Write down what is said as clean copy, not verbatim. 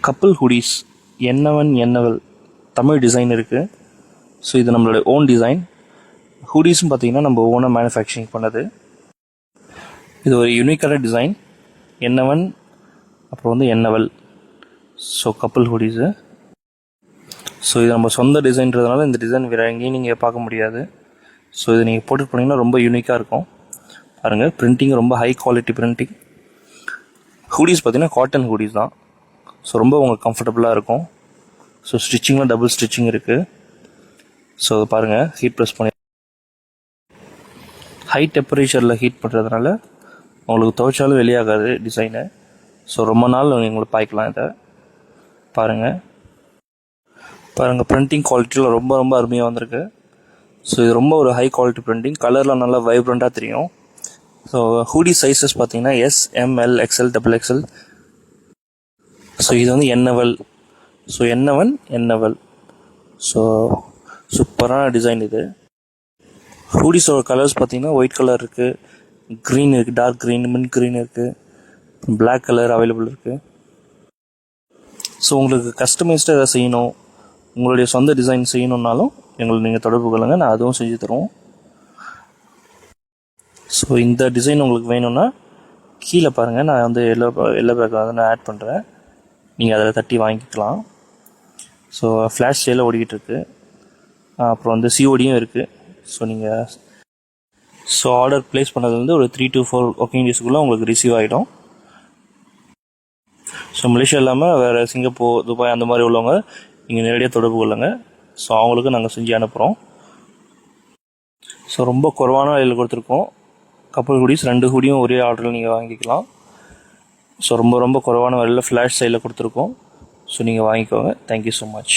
கப்பல் hoodies என்னவல் Tamil design இருக்குது. So இது நம்மளோட ஓன் டிசைன். ஹூடிஸும் பார்த்திங்கன்னா நம்ம ஓனாக மேனுஃபேக்சரிங் பண்ணது. இது ஒரு யூனிக்கான டிசைன். என்னவன் அப்புறம் வந்து என்னவல். ஸோ கப்பல் ஹூடிஸு. ஸோ இது நம்ம சொந்த டிசைன்றதுனால இந்த டிசைன் வேறு எங்கேயும் நீங்கள் பார்க்க முடியாது. ஸோ இது நீங்கள் போட்டுட்டு போனீங்கன்னா ரொம்ப யூனிக்காக இருக்கும். பாருங்கள், பிரிண்டிங் ரொம்ப ஹை குவாலிட்டி பிரிண்டிங். ஹூடிஸ் பார்த்திங்கன்னா காட்டன் ஹூடிஸ் தான். ஸோ ரொம்ப உங்களுக்கு கம்ஃபர்டபுளாக இருக்கும். ஸோ ஸ்டிச்சிங்லாம் டபுள் ஸ்டிச்சிங் இருக்குது. ஸோ பாருங்கள், ஹீட் ப்ரெஸ் பண்ணி ஹை டெம்பரேச்சரில் ஹீட் பண்ணுறதுனால உங்களுக்கு துவைச்சாலும் வெளியாகாது டிசைனு. ஸோ ரொம்ப நாள் உங்களுக்கு பாய்க்கலாம். இதை பாருங்கள் பிரிண்டிங் குவாலிட்டியில் ரொம்ப ரொம்ப அருமையாக வந்திருக்கு. ஸோ இது ரொம்ப ஒரு ஹை குவாலிட்டி பிரிண்டிங். கலரில் நல்லா வைப்ரண்ட்டாக தெரியும். ஸோ ஹூடி சைஸஸ் பார்த்தீங்கன்னா S, M, L, XL, XXL. So இது வந்து என்னவல். ஸோ என்னவல். ஸோ சூப்பரான டிசைன் இது. ஹூடிஸோட கலர்ஸ் பார்த்தீங்கன்னா ஒயிட் கலர் இருக்குது, க்ரீன் இருக்குது, டார்க் க்ரீன், மின்ட் க்ரீன் இருக்குது, பிளாக் கலர் அவைலபிள் இருக்குது. ஸோ உங்களுக்கு கஸ்டமைஸ்டாக எதாவது செய்யணும், உங்களுடைய சொந்த டிசைன் செய்யணுன்னாலும் எங்களை நீங்கள் தொடர்பு கொள்ளுங்கள், நான் அதுவும் செஞ்சு தருவோம். ஸோ இந்த டிசைன் உங்களுக்கு வேணும்னா கீழே பாருங்கள், நான் வந்து எல்லோ பேக் வந்து நான் ஆட் பண்ணுறேன். நீங்கள் அதில் தட்டி வாங்கிக்கலாம். ஸோ ஃப்ளாஷ் சேலில் ஓடிக்கிட்டு இருக்குது. அப்புறம் வந்து சிஓடியும் இருக்குது. ஸோ ஆர்டர் ப்ளேஸ் பண்ணது வந்து ஒரு 3 to 4 ஒர்க்கிங் டேஸ்க்குள்ளே உங்களுக்கு ரிசீவ் ஆகிடும். ஸோ மலேசியா இல்லாமல் வேறு சிங்கப்பூர், துபாய் அந்த மாதிரி உள்ளவங்க நீங்கள் நேரடியாக தொடர்பு கொள்ளுங்க. ஸோ அவங்களுக்கு நாங்கள் செஞ்சு அனுப்புகிறோம். ஸோ ரொம்ப குறைவான விலையில் கொடுத்துருக்கோம். கப்பல் ஹூடிஸ் 2 ஹூடியும் ஒரே ஆர்டரில் நீங்கள் வாங்கிக்கலாம். ஸோ ரொம்ப ரொம்ப குறைவான விலையில் ஃப்ளாஷ் சைடில் கொடுத்துருக்கோம். ஸோ நீங்கள் வாங்கிக்கோங்க. Thank you so much.